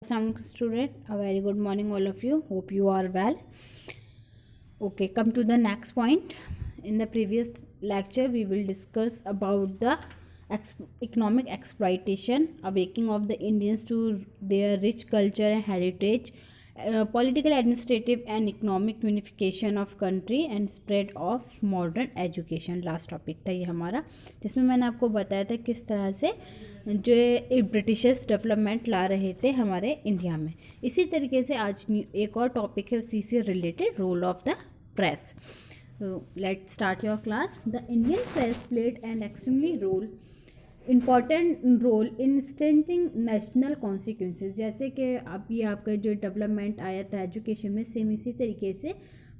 Some student, a very good morning, all of you. Hope you are well. Okay, come to the next point. In the previous lecture, we will discuss about the economic exploitation, awakening of the Indians to their rich culture and heritage, political, administrative, and economic unification of country and spread of modern education. Last topic था ये हमारा, जिसमें मैंने आपको बताया था किस तरह से जो एक ब्रिटिशर्स डेवलपमेंट ला रहे थे हमारे इंडिया में। इसी तरीके से आज एक और टॉपिक है उसी से related, role of the press. So let's start your class. The Indian press played an extremely important role in strengthening national consequences. जैसे कि अभी आपका जो डेवलपमेंट आया था एजुकेशन में, सेम इसी तरीके से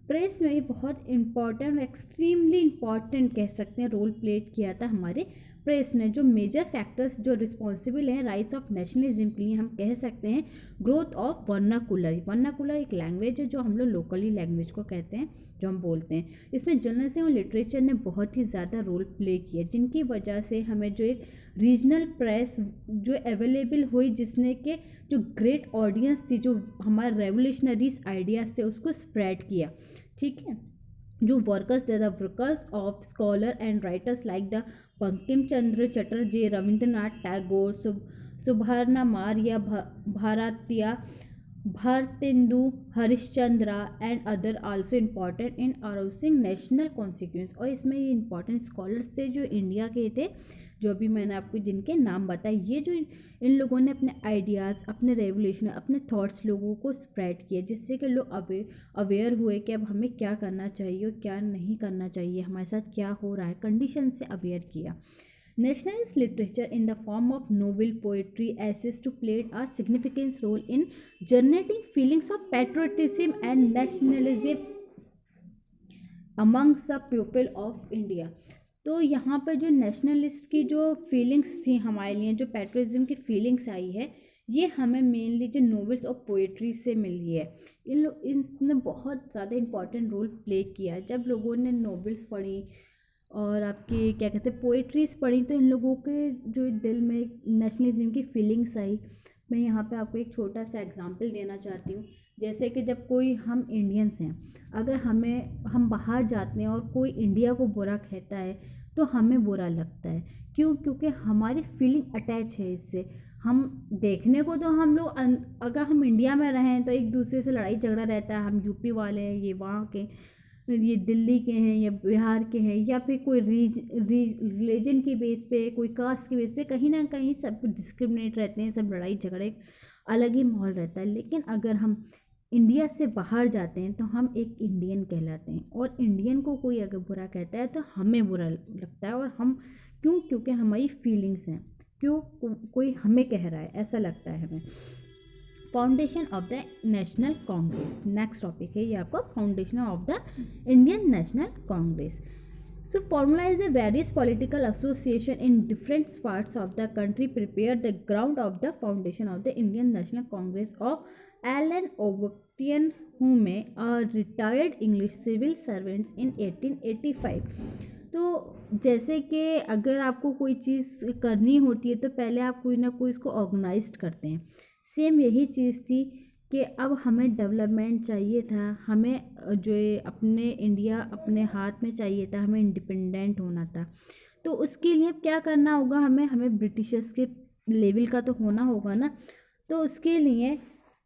प्रेस में भी बहुत इम्पॉर्टेंट, एक्सट्रीमली इम्पॉर्टेंट कह सकते हैं, रोल प्लेड किया था हमारे प्रेस ने। जो मेजर फैक्टर्स जो रिस्पॉन्सिबल हैं राइज ऑफ नेशनलिज्म के लिए, हम कह सकते हैं ग्रोथ ऑफ वर्नाकुलर। वर्नाकुलर एक लैंग्वेज है जो हम लोग लोकली लैंग्वेज को कहते हैं, जो हम बोलते हैं। इसमें जर्नलिज्म और लिटरेचर ने बहुत ही ज़्यादा रोल प्ले किया, जिनकी वजह से हमें जो एक रीजनल प्रेस जो अवेलेबल हुई, जिसने के जो ग्रेट ऑडियंस थी, जो हमारे रेवोल्यूशनरीज आइडियाज़ थे, उसको स्प्रेड किया। ठीक है, जो वर्कर्स थे, the workers of scholar and writers like the Bankim Chandra Chatterjee, Rabindranath Tagore, Subramania Bharati, Bharatendu Harishchandra and other also important in arousing national consequence. और इसमें ये इंपॉर्टेंट स्कॉलर्स थे जो इंडिया के थे, जो भी मैंने आपको जिनके नाम बताए। ये जो इन लोगों ने अपने आइडियाज़, अपने रेवोल्यूशन, अपने थॉट्स लोगों को स्प्रेड किए, जिससे कि लोग अवेयर हुए कि अब हमें क्या करना चाहिए और क्या नहीं करना चाहिए, हमारे साथ क्या हो रहा है, कंडीशन से अवेयर किया। Nationalist literature in the form of novel, poetry, essays to played a significant role in generating feelings of patriotism and nationalism amongst the people of India। तो यहाँ पर जो नेशनलिस्ट की जो फीलिंग्स थी हमारे लिए, जो पैट्रियटिज्म की फीलिंग्स आई है, ये हमें मेनली जो नॉवेल्स और पोइट्री से मिली है। इनने बहुत ज़्यादा इम्पॉर्टेंट रोल प्ले किया। जब लोगों ने नॉवेल्स पढ़ी और आपकी क्या कहते हैं पोइट्रीज़ पढ़ी, तो इन लोगों के जो दिल में नेशनलिज्म की फीलिंग्स आई। मैं यहाँ पे आपको एक छोटा सा एग्जांपल देना चाहती हूँ। जैसे कि जब कोई, हम इंडियंस हैं, अगर हम बाहर जाते हैं और कोई इंडिया को बुरा कहता है तो हमें बुरा लगता है। क्यों? क्योंकि हमारी फीलिंग अटैच है इससे। हम देखने को तो हम लोग अगर हम इंडिया में रहें तो एक दूसरे से लड़ाई झगड़ा रहता है, हम यूपी वाले हैं, ये वहाँ के, ये दिल्ली के हैं या बिहार के हैं, या फिर कोई रिलीजन की बेस पे, कोई कास्ट की बेस पे, कहीं ना कहीं सब डिस्क्रिमिनेट रहते हैं, सब लड़ाई झगड़े, अलग ही माहौल रहता है। लेकिन अगर हम इंडिया से बाहर जाते हैं तो हम एक इंडियन कहलाते हैं, और इंडियन को कोई अगर बुरा कहता है तो हमें बुरा लगता है। और हम क्यों? क्योंकि हमारी फीलिंग्स हैं, क्यों कोई हमें कह रहा है, ऐसा लगता है हमें। Foundation of the national Congress, next topic है ये आपका, foundation of the Indian national Congress. So formalize the various political association in different parts of the country, prepare the ground of the foundation of the Indian National Congress of Allan Overton Hume, a retired English civil servant in 1885। तो जैसे कि अगर आपको कोई चीज़ करनी होती है तो पहले आप कोई ना कोई इसको ऑर्गेनाइज करते हैं। सेम यही चीज़ थी कि अब हमें डेवलपमेंट चाहिए था, हमें जो अपने इंडिया अपने हाथ में चाहिए था, हमें इंडिपेंडेंट होना था। तो उसके लिए क्या करना होगा, हमें ब्रिटिशर्स के लेवल का तो होना होगा ना। तो उसके लिए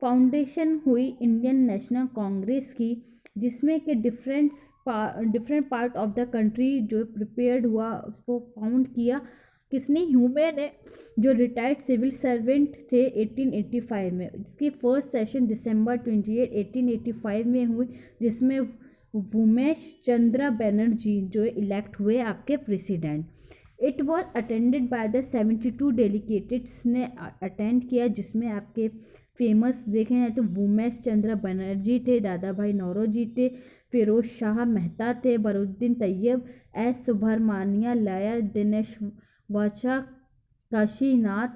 फाउंडेशन हुई इंडियन नेशनल कांग्रेस की, जिसमें कि different part of the country जो प्रिपेयर्ड हुआ, उसको फाउंड किया किसने? ह्यूमे ने, जो रिटायर्ड सिविल सर्वेंट थे 1885 में। इसकी फर्स्ट सेशन दिसंबर 28, 1885 में हुई, जिसमें भूमेश चंद्र बनर्जी जो इलेक्ट हुए आपके president. It was attended by the 72 delegates ने अटेंड किया, जिसमें आपके फेमस देखे हैं तो भूमेश चंद्र बनर्जी थे, दादा भाई नौरोजी थे, फिरोज शाह मेहता थे, बरुद्दीन तैयब, एस सुब्रमण्या, लायर दिनेश वाचा, काशीनाथ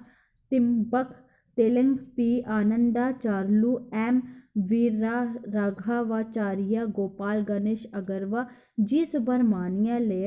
तिम्बक, तेलंग पी आनंदा, चार्लू एम वीरा राघवाचार्य, गोपाल गणेश अगरवा, जी सुब्रमण्या ले,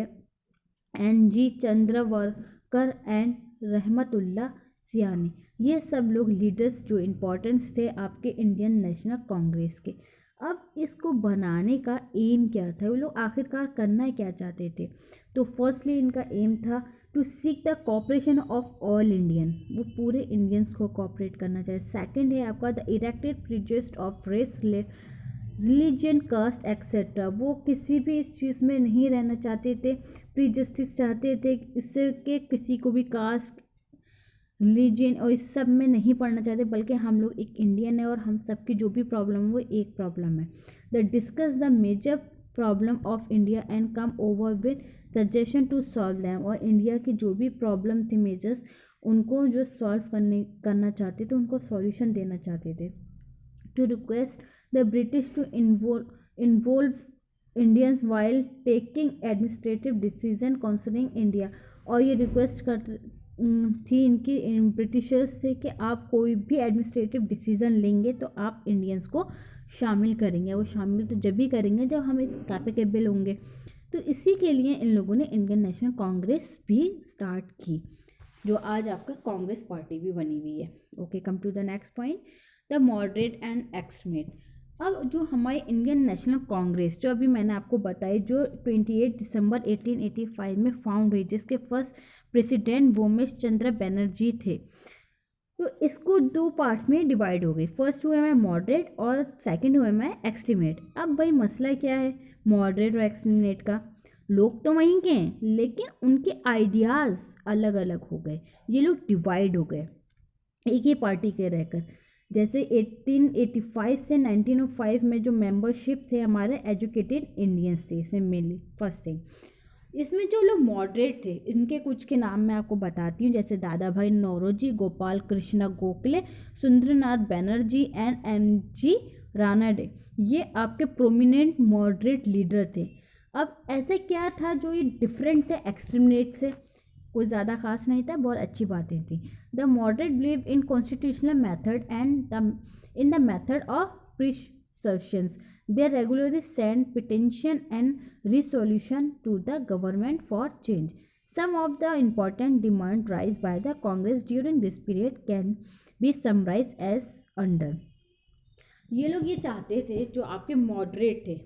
N G Chandavarkar and Rahmatullah सियानी। ये सब लोग लीडर्स जो इम्पोर्टेंट्स थे आपके इंडियन नेशनल कांग्रेस के। अब इसको बनाने का एम क्या था, वो लोग आखिरकार करना क्या चाहते थे? तो फर्स्टली इनका एम था to seek the cooperation of all Indian, वो पूरे इंडियंस को कॉपरेट करना चाहिए। सेकंड है आपका the erected prejudice of race, religion, caste etcetera, वो किसी भी इस चीज़ में नहीं रहना चाहते थे। प्रीजस्टिस चाहते थे इससे कि किसी को भी कास्ट, रिलीजन और इस सब में नहीं पढ़ना चाहते, बल्कि हम लोग एक इंडियन है और हम सबकी जो भी प्रॉब्लम है वो एक प्रॉब्लम है। The discuss the major problem of India and come over with suggestion to solve them, और इंडिया की जो भी प्रॉब्लम थी मेजर्स, उनको जो सॉल्व करना चाहते थे, उनको सॉल्यूशन देना चाहते थे। To request the British to involve Indians while taking administrative decision concerning India, और ये रिक्वेस्ट थी इनकी ब्रिटिशर्स से कि आप कोई भी एडमिनिस्ट्रेटिव डिसीजन लेंगे तो आप इंडियंस को शामिल करेंगे। वो शामिल तो जब भी करेंगे जब हम इस कैपेबल होंगे। तो इसी के लिए इन लोगों ने इंडियन नेशनल कांग्रेस भी स्टार्ट की, जो आज आपका कांग्रेस पार्टी भी बनी हुई है। Okay, come to the next point, the moderate and extremist. अब जो हमारी इंडियन नेशनल कांग्रेस जो अभी मैंने आपको बताई, जो 28 दिसंबर 1885 में फाउंड हुई, जिसके फर्स्ट प्रेसिडेंट वोमेश चंद्र बनर्जी थे, तो इसको दो पार्ट्स में डिवाइड हो गई। फर्स्ट हुआ है मॉडरेट और सेकंड हुआ है एक्सट्रीमेट। अब भाई मसला क्या है मॉडरेट और एक्सट्रीमेट का? लोग तो वहीं के हैं लेकिन उनके आइडियाज़ अलग अलग हो गए, ये लोग डिवाइड हो गए एक ही पार्टी के रहकर। जैसे 1885 से 1905 में जो मेंबरशिप थे हमारे एजुकेटेड इंडियंस थे, इसमें मेनली फर्स्ट थिंग। इसमें जो लोग मॉडरेट थे इनके कुछ के नाम मैं आपको बताती हूँ, जैसे दादा भाई नौरोजी, गोपाल कृष्ण गोखले, सुंदरनाथ बनर्जी एंड MG रानाडे, ये आपके प्रोमिनेंट मॉडरेट लीडर थे। अब ऐसे क्या था जो ये डिफरेंट थे एक्सट्रीमिस्ट से? कोई ज़्यादा खास नहीं था, बहुत अच्छी बातें थी। The moderate believe in constitutional method and in the method of persuasions, they regularly send petition and resolution to the government for change. Some of the important demands raised by the Congress during this period can be summarized as under. ये लोग ये चाहते थे, जो आपके moderate थे,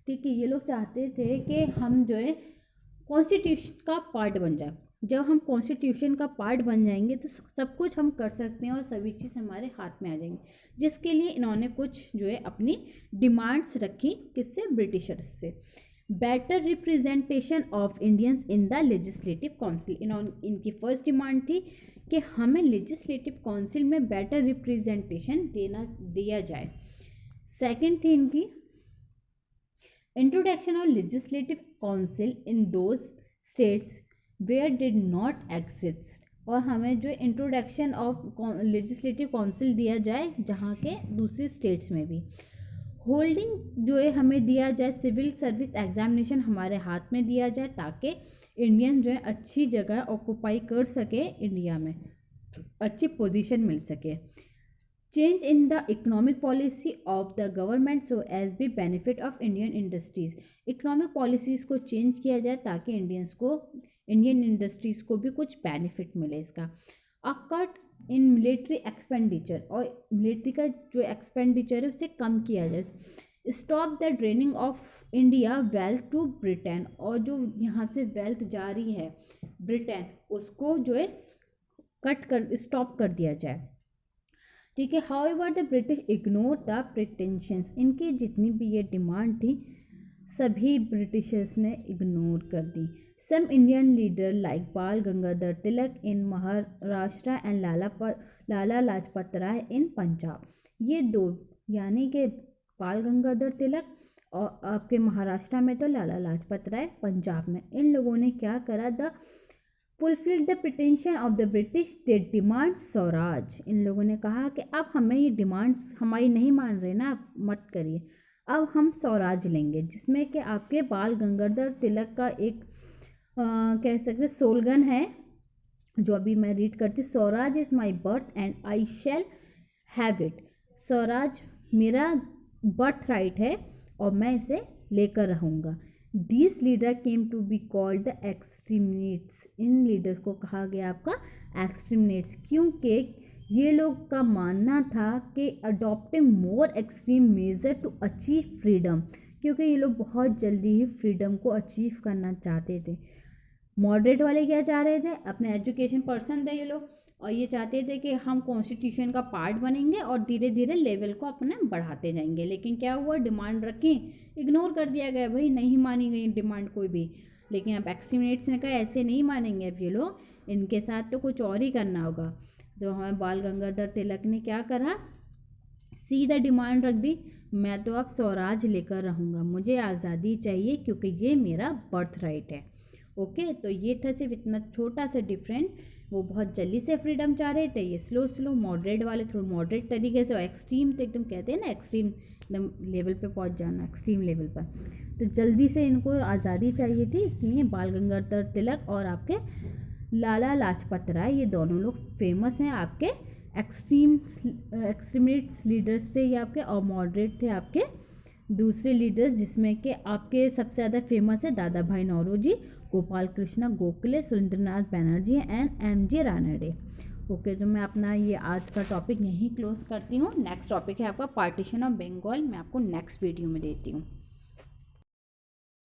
ठीक है, ये लोग चाहते थे कि हम जो है कॉन्स्टिट्यूशन का पार्ट बन जाए। जब हम कॉन्स्टिट्यूशन का पार्ट बन जाएंगे तो सब कुछ हम कर सकते हैं और सभी चीज़ हमारे हाथ में आ जाएंगी, जिसके लिए इन्होंने कुछ जो है अपनी डिमांड्स रखी, किससे? ब्रिटिशर्स से। Better representation of Indians in the legislative council, इनकी फर्स्ट डिमांड थी कि हमें लेजिस्लेटिव काउंसिल में बेटर रिप्रेजेंटेशन दिया जाए। सेकेंड थी इनकी introduction of legislative council in those states where did not exist, और हमें जो इंट्रोडक्शन ऑफ लेजिस्लेटिव काउंसिल दिया जाए जहाँ के दूसरी स्टेट्स में भी। होल्डिंग जो है हमें दिया जाए, सिविल सर्विस एग्जामिनेशन हमारे हाथ में दिया जाए ताकि इंडियन जो है अच्छी जगह ऑक्यूपाई कर सके, इंडिया में अच्छी पोजीशन मिल सके। Change in the economic policy of the government so as be benefit of Indian industries, economic policies को चेंज किया जाए ताकि इंडियन इंडस्ट्रीज़ को भी कुछ बेनिफिट मिले इसका। A cut in military expenditure, और मिलिट्री का जो एक्सपेंडिचर है उसे कम किया जाए। Stop the draining of India wealth to Britain, और जो यहाँ से वेल्थ जा रही है ब्रिटेन, उसको जो है स्टॉप कर दिया जाए, ठीक है। However the British ignore the pretensions, इनकी जितनी भी ये डिमांड थी सभी ब्रिटिशर्स ने इग्नोर कर दी। सम इंडियन लीडर लाइक बाल गंगाधर तिलक इन महाराष्ट्र एंड लाला लाजपत राय इन पंजाब, ये दो यानी कि बाल गंगाधर तिलक और आपके महाराष्ट्र में तो लाला लाजपत राय पंजाब में, इन लोगों ने क्या करा? The fulfil the pretension of the British they demand swaraj, इन लोगों ने कहा कि अब हमें ये डिमांड्स हमारी नहीं मान रहे ना, आप मत करिए, अब हम स्वराज लेंगे, जिसमें कि आपके बाल गंगाधर तिलक का एक कह सकते स्लोगन है जो अभी मैं रीड करती, Swaraj is my birth and I shall have it, Swaraj मेरा बर्थ राइट है और मैं इसे लेकर रहूँगा। These leader came to be called the extremists, in leaders को कहा गया आपका एक्सट्रीमिस्ट्स, क्योंकि ये लोग का मानना था कि adopting more extreme measure to achieve freedom, क्योंकि ये लोग बहुत जल्दी ही फ्रीडम को अचीव करना चाहते थे। मॉडरेट वाले क्या चाह रहे थे, अपने एजुकेशन पर्सन थे ये लोग, और ये चाहते थे कि हम कॉन्स्टिट्यूशन का पार्ट बनेंगे और धीरे धीरे लेवल को अपने बढ़ाते जाएंगे। लेकिन क्या हुआ, डिमांड रखी, इग्नोर कर दिया गया, भाई नहीं मानी गई डिमांड कोई भी। लेकिन अब एक्सट्रीमिनेट्स ने कहा ऐसे नहीं मानेंगे अब ये लोग, इनके साथ तो कुछ और ही करना होगा। तो हमें बाल गंगाधर तिलक ने क्या करा, सीधा डिमांड रख दी, मैं तो अब स्वराज लेकर रहूँगा, मुझे आज़ादी चाहिए क्योंकि ये मेरा बर्थ राइट है। ओके, तो ये था सिर्फ इतना छोटा सा डिफरेंट। वो बहुत जल्दी से फ्रीडम चाह रहे थे, ये स्लो मॉडरेट वाले थोड़ा मॉडरेट तरीके से, और एक्सट्रीम तो एकदम कहते हैं ना एक्सट्रीम एकदम लेवल पे पहुंच जाना, एक्सट्रीम लेवल पर। तो जल्दी से इनको आज़ादी चाहिए थी, इसलिए बाल गंगाधर तिलक और आपके लाला लाजपत राय, ये दोनों लोग फेमस हैं आपके एक्सट्रीमिस्ट लीडर्स थे ये आपके, और मॉडरेट थे आपके दूसरे लीडर्स, जिसमें कि आपके सबसे ज़्यादा फेमस है Dadabhai Naoroji, Gopal Krishna Gokhale, Surendranath Banerjee and M G. Ranade. Okay, तो मैं अपना ये आज का टॉपिक यहीं क्लोज करती हूँ। नेक्स्ट टॉपिक है आपका पार्टीशन ऑफ बंगाल, मैं आपको नेक्स्ट वीडियो में देती हूँ।